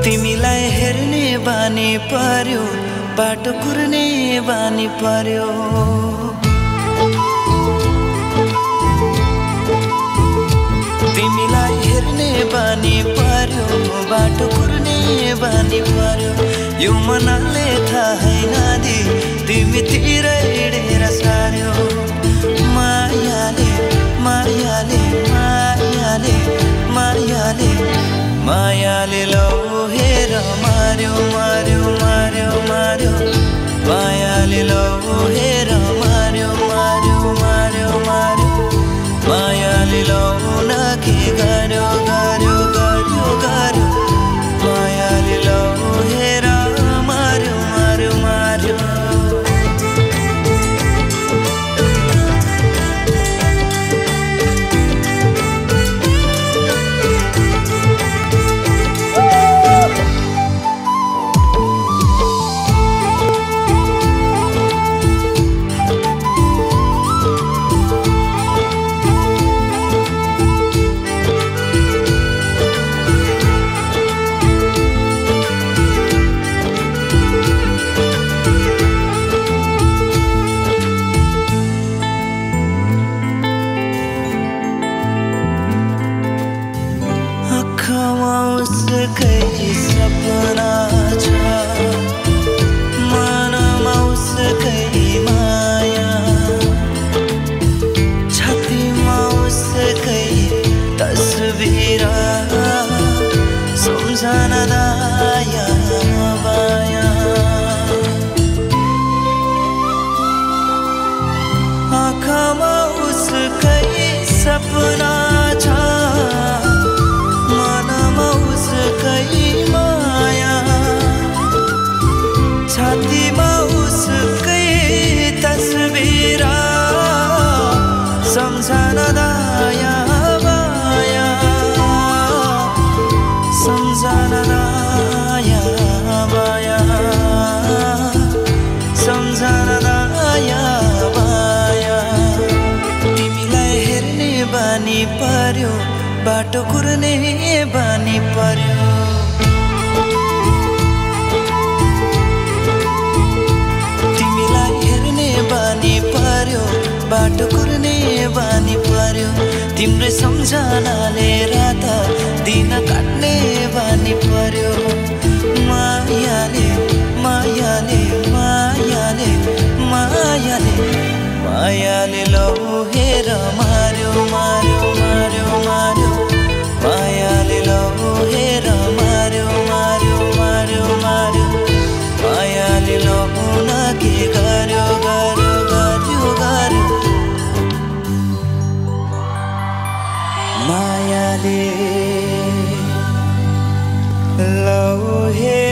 तिमीलाई हेर्ने बानी पर्यो, बाटो कुर्ने बानी पर्यो। तिमीलाई हेर्ने बानी पर्यो, बाटो कुर्ने बानी पर्यो। यो मनले थाहै नदी तिमीतिरै हिँडेर सार्यो। मायाले मायाले मायाले मायाले मायाले लौहेर मार्यो मार्यो मार्यो मार्यो। मायाले लौहेर मार्यो मार्यो मार्यो मार्यो। मायाले लौन के गर्यो गर्यो गर्यो गर्यो। मायाले लौहेर मार्यो मार्यो मार्यो। उसकै सपना छ, मनमा उसकै माया, छातीमा उसकै तस्बिर, सम्झना दाया बाया। आँखामा उसकै सपना छ, माया, छातीमा उसकै तस्बिर, सम्झना दाया बाया। सम्झना दाया बाया, सम्झना दाया बाया। तिमीलाई हेर्ने बानी पर्यो, बाटो कुर्ने बानी पर्यो। तिमीलाई हेर्ने बानी पर्यो, बाटो कुर्ने बानी पर्यो। तिम्रै सम्झनाले रात दिन काट्ने बानी पर्यो। मायाले मायाले मायाले मायाले मायाले लौहेर मार्यो मार्यो मार्यो मार्यो। मायाले लौहेर मार्यो मार्यो मार्यो मार्यो। मायाले लौन के गर्यो गर्यो गर्यो गर्यो। मायाले लौहेर